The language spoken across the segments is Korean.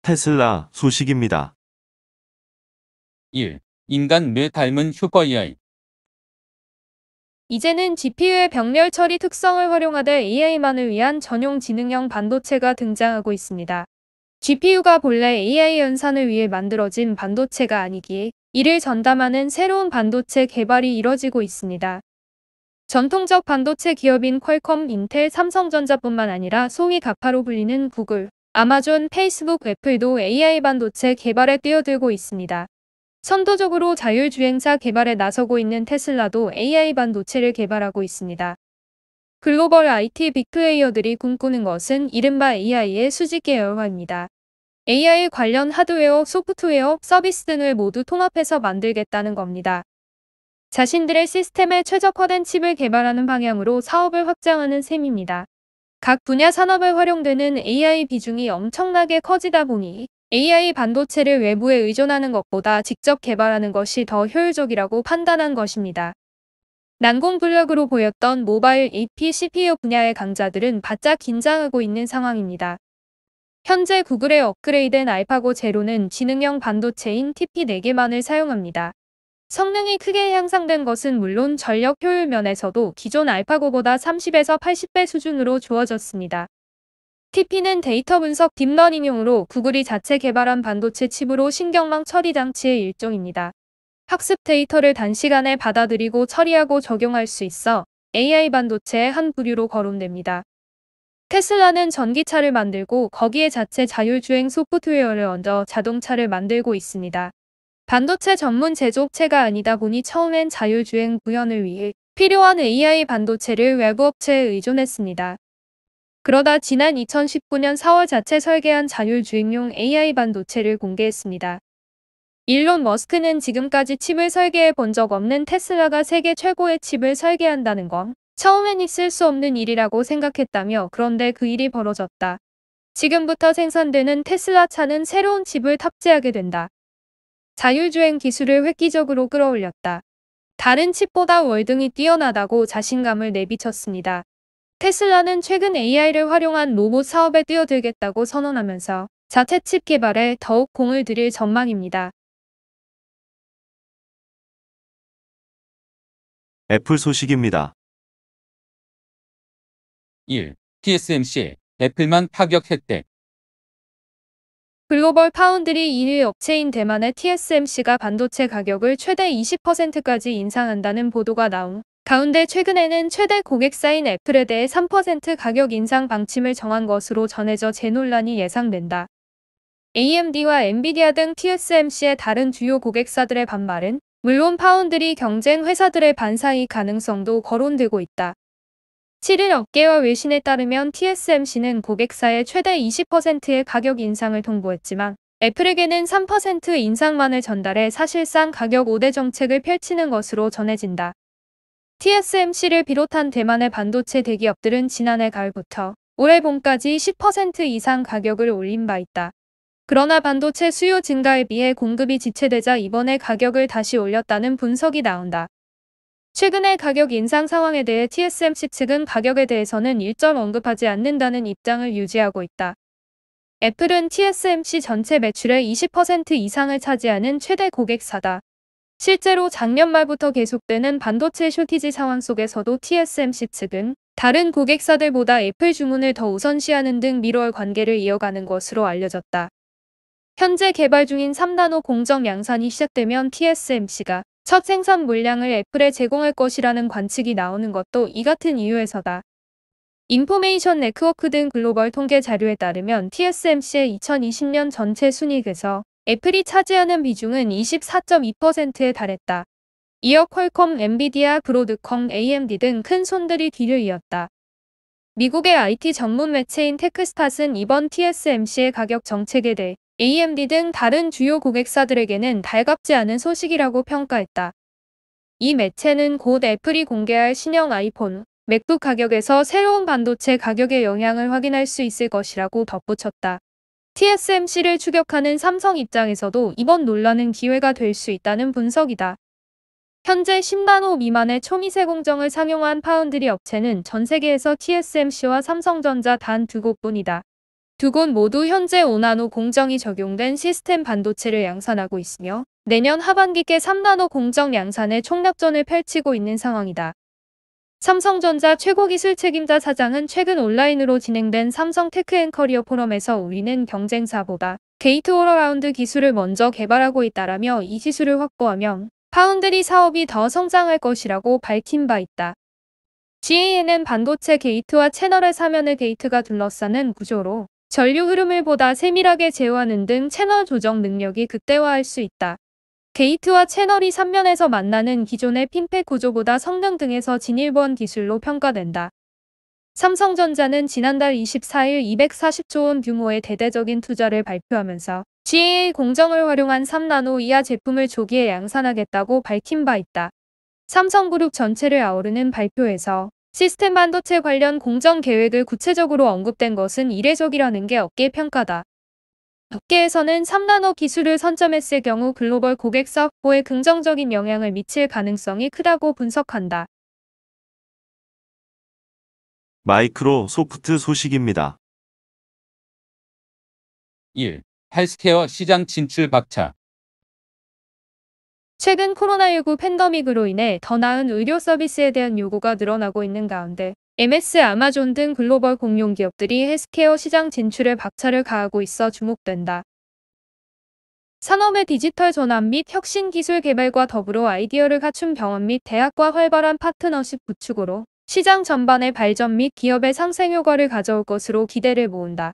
테슬라 소식입니다. 1. 인간 뇌 닮은 슈퍼 AI. 이제는 GPU의 병렬 처리 특성을 활용하되 AI만을 위한 전용 지능형 반도체가 등장하고 있습니다. GPU가 본래 AI 연산을 위해 만들어진 반도체가 아니기에 이를 전담하는 새로운 반도체 개발이 이뤄지고 있습니다. 전통적 반도체 기업인 퀄컴, 인텔, 삼성전자뿐만 아니라 소위 가파로 불리는 구글, 아마존, 페이스북, 애플도 AI 반도체 개발에 뛰어들고 있습니다. 선도적으로 자율주행차 개발에 나서고 있는 테슬라도 AI 반도체를 개발하고 있습니다. 글로벌 IT 빅플레이어들이 꿈꾸는 것은 이른바 AI의 수직 계열화입니다. AI 관련 하드웨어, 소프트웨어, 서비스 등을 모두 통합해서 만들겠다는 겁니다. 자신들의 시스템에 최적화된 칩을 개발하는 방향으로 사업을 확장하는 셈입니다. 각 분야 산업에 활용되는 AI 비중이 엄청나게 커지다 보니 AI 반도체를 외부에 의존하는 것보다 직접 개발하는 것이 더 효율적이라고 판단한 것입니다. 난공불락으로 보였던 모바일 AP, CPU 분야의 강자들은 바짝 긴장하고 있는 상황입니다. 현재 구글의 업그레이드된 알파고 제로는 지능형 반도체인 TP4개만을 사용합니다. 성능이 크게 향상된 것은 물론 전력 효율 면에서도 기존 알파고보다 30에서 80배 수준으로 좋아졌습니다. TP는 데이터 분석 딥러닝용으로 구글이 자체 개발한 반도체 칩으로 신경망 처리 장치의 일종입니다. 학습 데이터를 단시간에 받아들이고 처리하고 적용할 수 있어 AI 반도체의 한 부류로 거론됩니다. 테슬라는 전기차를 만들고 거기에 자체 자율주행 소프트웨어를 얹어 자동차를 만들고 있습니다. 반도체 전문 제조업체가 아니다 보니 처음엔 자율주행 구현을 위해 필요한 AI 반도체를 외부 업체에 의존했습니다. 그러다 지난 2019년 4월 자체 설계한 자율주행용 AI 반도체를 공개했습니다. 일론 머스크는 지금까지 칩을 설계해 본 적 없는 테슬라가 세계 최고의 칩을 설계한다는 건 처음엔 있을 수 없는 일이라고 생각했다며 그런데 그 일이 벌어졌다. 지금부터 생산되는 테슬라 차는 새로운 칩을 탑재하게 된다. 자율주행 기술을 획기적으로 끌어올렸다. 다른 칩보다 월등히 뛰어나다고 자신감을 내비쳤습니다. 테슬라는 최근 AI를 활용한 로봇 사업에 뛰어들겠다고 선언하면서 자체 칩 개발에 더욱 공을 들일 전망입니다. 애플 소식입니다. 1. TSMC, 애플만 파격 혜택. 글로벌 파운드리 1위 업체인 대만의 TSMC가 반도체 가격을 최대 20%까지 인상한다는 보도가 나옴 가운데 최근에는 최대 고객사인 애플에 대해 3% 가격 인상 방침을 정한 것으로 전해져 재논란이 예상된다. AMD와 엔비디아 등 TSMC의 다른 주요 고객사들의 반발은 물론 파운드리 경쟁 회사들의 반사이 가능성도 거론되고 있다. 7일 업계와 외신에 따르면 TSMC는 고객사에 최대 20%의 가격 인상을 통보했지만 애플에게는 3% 인상만을 전달해 사실상 가격 우대 정책을 펼치는 것으로 전해진다. TSMC를 비롯한 대만의 반도체 대기업들은 지난해 가을부터 올해 봄까지 10% 이상 가격을 올린 바 있다. 그러나 반도체 수요 증가에 비해 공급이 지체되자 이번에 가격을 다시 올렸다는 분석이 나온다. 최근의 가격 인상 상황에 대해 TSMC 측은 가격에 대해서는 일절 언급하지 않는다는 입장을 유지하고 있다. 애플은 TSMC 전체 매출의 20% 이상을 차지하는 최대 고객사다. 실제로 작년 말부터 계속되는 반도체 쇼티지 상황 속에서도 TSMC 측은 다른 고객사들보다 애플 주문을 더 우선시하는 등 미러월 관계를 이어가는 것으로 알려졌다. 현재 개발 중인 3나노 공정 양산이 시작되면 TSMC가 첫 생산 물량을 애플에 제공할 것이라는 관측이 나오는 것도 이 같은 이유에서다. 인포메이션 네트워크 등 글로벌 통계 자료에 따르면 TSMC의 2020년 전체 순이익에서 애플이 차지하는 비중은 24.2%에 달했다. 이어 퀄컴, 엔비디아, 브로드컴, AMD 등 큰 손들이 뒤를 이었다. 미국의 IT 전문 매체인 테크스탓은 이번 TSMC의 가격 정책에 대해 AMD 등 다른 주요 고객사들에게는 달갑지 않은 소식이라고 평가했다. 이 매체는 곧 애플이 공개할 신형 아이폰, 맥북 가격에서 새로운 반도체 가격의 영향을 확인할 수 있을 것이라고 덧붙였다. TSMC를 추격하는 삼성 입장에서도 이번 논란은 기회가 될 수 있다는 분석이다. 현재 10나노 미만의 초미세 공정을 상용한 파운드리 업체는 전 세계에서 TSMC와 삼성전자 단 두 곳뿐이다. 두 곳 모두 현재 5나노 공정이 적용된 시스템 반도체를 양산하고 있으며 내년 하반기께 3나노 공정 양산의 총력전을 펼치고 있는 상황이다. 삼성전자 최고기술 책임자 사장은 최근 온라인으로 진행된 삼성 테크앤커리어 포럼에서 우리는 경쟁사보다 게이트-올-어라운드 기술을 먼저 개발하고 있다라며 이 기술을 확보하면 파운드리 사업이 더 성장할 것이라고 밝힌 바 있다. GAN은 반도체 게이트와 채널의 사면을 게이트가 둘러싸는 구조로 전류 흐름을 보다 세밀하게 제어하는 등 채널 조정 능력이 극대화할 수 있다. 게이트와 채널이 3면에서 만나는 기존의 핀팻 구조보다 성능 등에서 진일보한 기술로 평가된다. 삼성전자는 지난달 24일 240조 원 규모의 대대적인 투자를 발표하면서 GAA 공정을 활용한 3나노 이하 제품을 조기에 양산하겠다고 밝힌 바 있다. 삼성그룹 전체를 아우르는 발표에서 시스템 반도체 관련 공정 계획을 구체적으로 언급된 것은 이례적이라는 게 업계 평가다. 업계에서는 3나노 기술을 선점했을 경우 글로벌 고객사 확보에 긍정적인 영향을 미칠 가능성이 크다고 분석한다. 마이크로소프트 소식입니다. 1. 헬스케어 시장 진출 박차. 최근 코로나19 팬데믹으로 인해 더 나은 의료 서비스에 대한 요구가 늘어나고 있는 가운데 MS, 아마존 등 글로벌 공룡 기업들이 헬스케어 시장 진출에 박차를 가하고 있어 주목된다. 산업의 디지털 전환 및 혁신 기술 개발과 더불어 아이디어를 갖춘 병원 및 대학과 활발한 파트너십 구축으로 시장 전반의 발전 및 기업의 상생 효과를 가져올 것으로 기대를 모은다.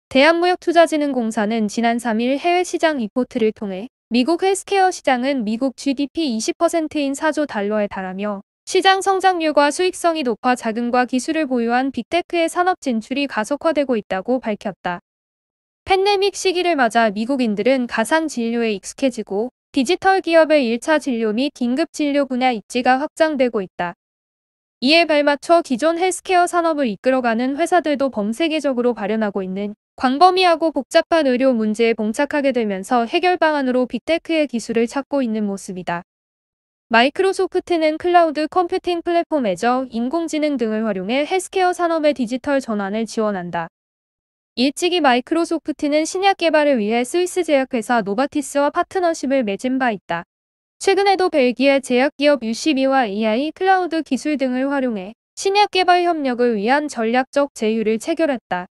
대한무역투자진흥공사는 지난 3일 해외 시장 리포트를 통해 미국 헬스케어 시장은 미국 GDP 20%인 4조 달러에 달하며 시장 성장률과 수익성이 높아 자금과 기술을 보유한 빅테크의 산업 진출이 가속화되고 있다고 밝혔다. 팬데믹 시기를 맞아 미국인들은 가상 진료에 익숙해지고 디지털 기업의 1차 진료 및 긴급 진료 분야 입지가 확장되고 있다. 이에 발맞춰 기존 헬스케어 산업을 이끌어가는 회사들도 범세계적으로 발현하고 있는 광범위하고 복잡한 의료 문제에 봉착하게 되면서 해결 방안으로 빅테크의 기술을 찾고 있는 모습이다. 마이크로소프트는 클라우드 컴퓨팅 플랫폼 애저, 인공지능 등을 활용해 헬스케어 산업의 디지털 전환을 지원한다. 일찍이 마이크로소프트는 신약 개발을 위해 스위스 제약회사 노바티스와 파트너십을 맺은 바 있다. 최근에도 벨기에 제약기업 UCB와 AI, 클라우드 기술 등을 활용해 신약 개발 협력을 위한 전략적 제휴를 체결했다.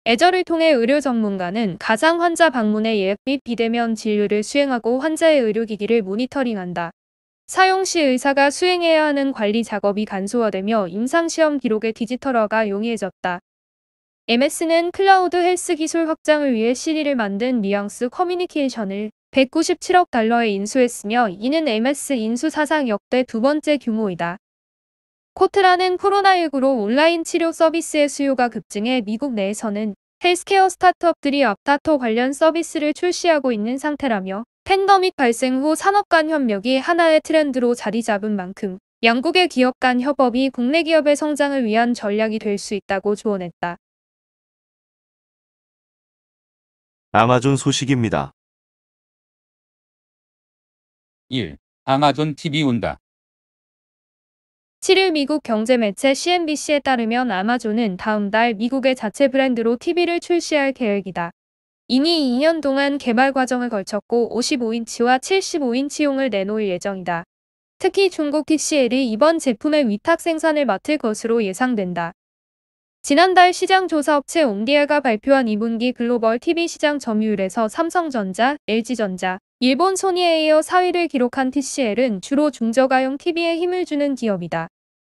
애저를 통해 의료 전문가는 가상 환자 방문의 예약 및 비대면 진료를 수행하고 환자의 의료기기를 모니터링한다. 사용 시 의사가 수행해야 하는 관리 작업이 간소화되며 임상시험 기록의 디지털화가 용이해졌다. MS는 클라우드 헬스 기술 확장을 위해 시리를 만든 뉘앙스 커뮤니케이션을 197억 달러에 인수했으며 이는 MS 인수 사상 역대 두 번째 규모이다. 코트라는 코로나19로 온라인 치료 서비스의 수요가 급증해 미국 내에서는 헬스케어 스타트업들이 앞다퉈 관련 서비스를 출시하고 있는 상태라며 팬데믹 발생 후 산업 간 협력이 하나의 트렌드로 자리 잡은 만큼 양국의 기업 간 협업이 국내 기업의 성장을 위한 전략이 될 수 있다고 조언했다. 아마존 소식입니다. 1. 아마존 TV 온다. 7일 미국 경제매체 CNBC에 따르면 아마존은 다음 달 미국의 자체 브랜드로 TV를 출시할 계획이다. 이미 2년 동안 개발 과정을 거쳤고 55인치와 75인치용을 내놓을 예정이다. 특히 중국 TCL이 이번 제품의 위탁 생산을 맡을 것으로 예상된다. 지난달 시장조사업체 옴디아가 발표한 2분기 글로벌 TV 시장 점유율에서 삼성전자, LG전자, 일본 소니에 이어 4위를 기록한 TCL은 주로 중저가형 TV에 힘을 주는 기업이다.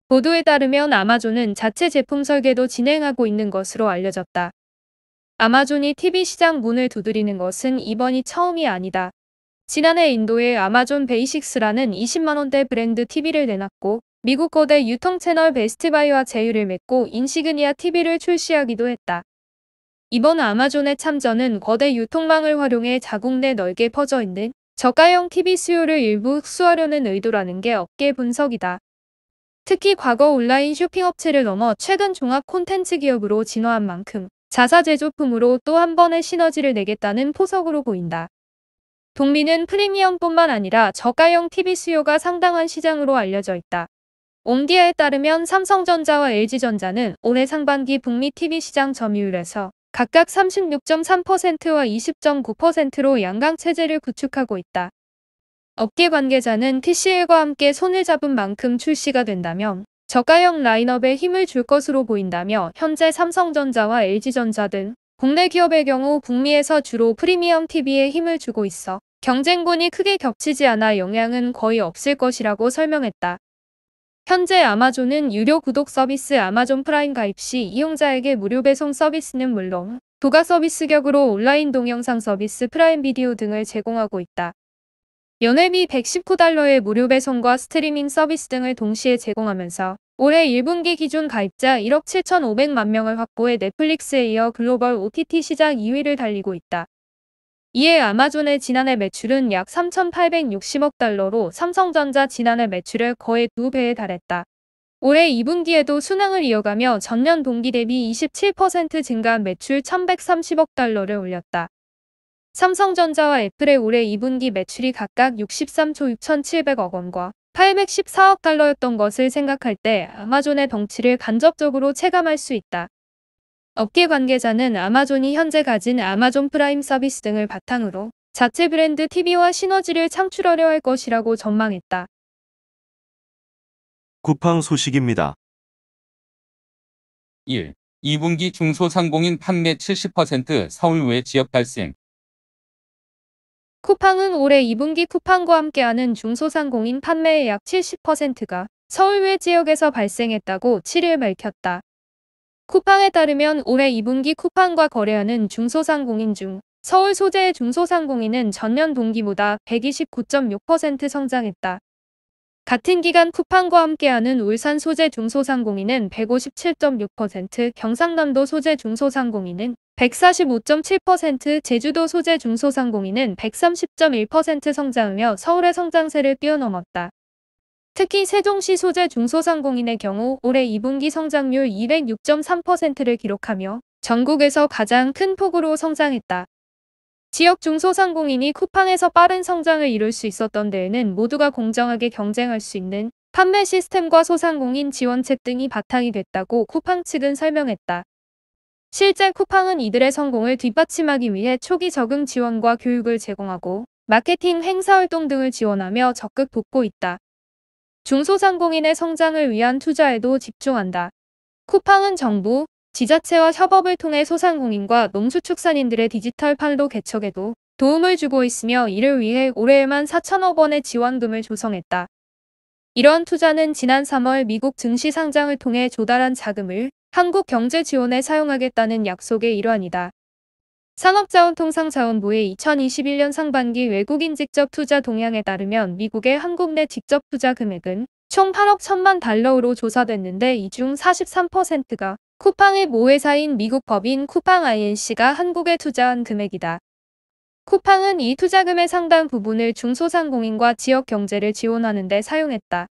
보도에 따르면 아마존은 자체 제품 설계도 진행하고 있는 것으로 알려졌다. 아마존이 TV 시장 문을 두드리는 것은 이번이 처음이 아니다. 지난해 인도의 아마존 베이식스라는 20만원대 브랜드 TV를 내놨고 미국 거대 유통채널 베스트바이와 제휴를 맺고 인시그니아 TV를 출시하기도 했다. 이번 아마존의 참전은 거대 유통망을 활용해 자국 내 넓게 퍼져 있는 저가형 TV 수요를 일부 흡수하려는 의도라는 게 업계 분석이다. 특히 과거 온라인 쇼핑업체를 넘어 최근 종합 콘텐츠 기업으로 진화한 만큼 자사 제조품으로 또 한 번의 시너지를 내겠다는 포석으로 보인다. 동미는 프리미엄뿐만 아니라 저가형 TV 수요가 상당한 시장으로 알려져 있다. 옴디아에 따르면 삼성전자와 LG전자는 올해 상반기 북미 TV 시장 점유율에서 각각 36.3%와 20.9%로 양강 체제를 구축하고 있다. 업계 관계자는 TCL과 함께 손을 잡은 만큼 출시가 된다면 저가형 라인업에 힘을 줄 것으로 보인다며 현재 삼성전자와 LG전자 등 국내 기업의 경우 북미에서 주로 프리미엄 TV에 힘을 주고 있어 경쟁군이 크게 겹치지 않아 영향은 거의 없을 것이라고 설명했다. 현재 아마존은 유료 구독 서비스 아마존 프라임 가입 시 이용자에게 무료 배송 서비스는 물론 부가 서비스 격으로 온라인 동영상 서비스 프라임 비디오 등을 제공하고 있다. 연회비 $119의 무료 배송과 스트리밍 서비스 등을 동시에 제공하면서 올해 1분기 기준 가입자 1억 7,500만 명을 확보해 넷플릭스에 이어 글로벌 OTT 시장 2위를 달리고 있다. 이에 아마존의 지난해 매출은 약 3,860억 달러로 삼성전자 지난해 매출의 거의 2배에 달했다. 올해 2분기에도 순항을 이어가며 전년 동기 대비 27% 증가한 매출 1,130억 달러를 올렸다. 삼성전자와 애플의 올해 2분기 매출이 각각 63조 6,700억 원과 814억 달러였던 것을 생각할 때 아마존의 덩치를 간접적으로 체감할 수 있다. 업계 관계자는 아마존이 현재 가진 아마존 프라임 서비스 등을 바탕으로 자체 브랜드 TV와 시너지를 창출하려 할 것이라고 전망했다. 쿠팡 소식입니다. 1. 2분기 중소상공인 판매 70% 서울 외 지역 발생. 쿠팡은 올해 2분기 쿠팡과 함께하는 중소상공인 판매의 약 70%가 서울 외 지역에서 발생했다고 7일 밝혔다. 쿠팡에 따르면 올해 2분기 쿠팡과 거래하는 중소상공인 중 서울 소재의 중소상공인은 전년 동기보다 129.6% 성장했다. 같은 기간 쿠팡과 함께하는 울산 소재 중소상공인은 157.6%, 경상남도 소재 중소상공인은 145.7%, 제주도 소재 중소상공인은 130.1% 성장하며 서울의 성장세를 뛰어넘었다. 특히 세종시 소재 중소상공인의 경우 올해 2분기 성장률 206.3%를 기록하며 전국에서 가장 큰 폭으로 성장했다. 지역 중소상공인이 쿠팡에서 빠른 성장을 이룰 수 있었던 데에는 모두가 공정하게 경쟁할 수 있는 판매 시스템과 소상공인 지원책 등이 바탕이 됐다고 쿠팡 측은 설명했다. 실제 쿠팡은 이들의 성공을 뒷받침하기 위해 초기 적응 지원과 교육을 제공하고 마케팅, 행사 활동 등을 지원하며 적극 돕고 있다. 중소상공인의 성장을 위한 투자에도 집중한다. 쿠팡은 정부, 지자체와 협업을 통해 소상공인과 농수축산인들의 디지털 판로 개척에도 도움을 주고 있으며 이를 위해 올해에만 4천억 원의 지원금을 조성했다. 이런 투자는 지난 3월 미국 증시 상장을 통해 조달한 자금을 한국 경제 지원에 사용하겠다는 약속의 일환이다. 산업자원통상자원부의 2021년 상반기 외국인 직접 투자 동향에 따르면 미국의 한국 내 직접 투자 금액은 총 8억 1천만 달러로 조사됐는데 이 중 43%가 쿠팡의 모회사인 미국 법인 쿠팡 INC가 한국에 투자한 금액이다. 쿠팡은 이 투자금의 상당 부분을 중소상공인과 지역 경제를 지원하는 데 사용했다.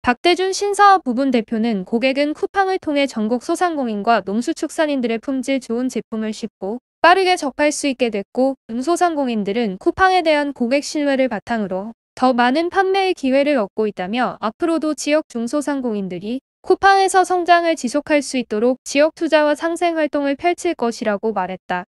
박대준 신사업 부분 대표는 고객은 쿠팡을 통해 전국 소상공인과 농수축산인들의 품질 좋은 제품을 쉽고 빠르게 접할 수 있게 됐고 중소상공인들은 쿠팡에 대한 고객 신뢰를 바탕으로 더 많은 판매의 기회를 얻고 있다며 앞으로도 지역 중소상공인들이 쿠팡에서 성장을 지속할 수 있도록 지역 투자와 상생 활동을 펼칠 것이라고 말했다.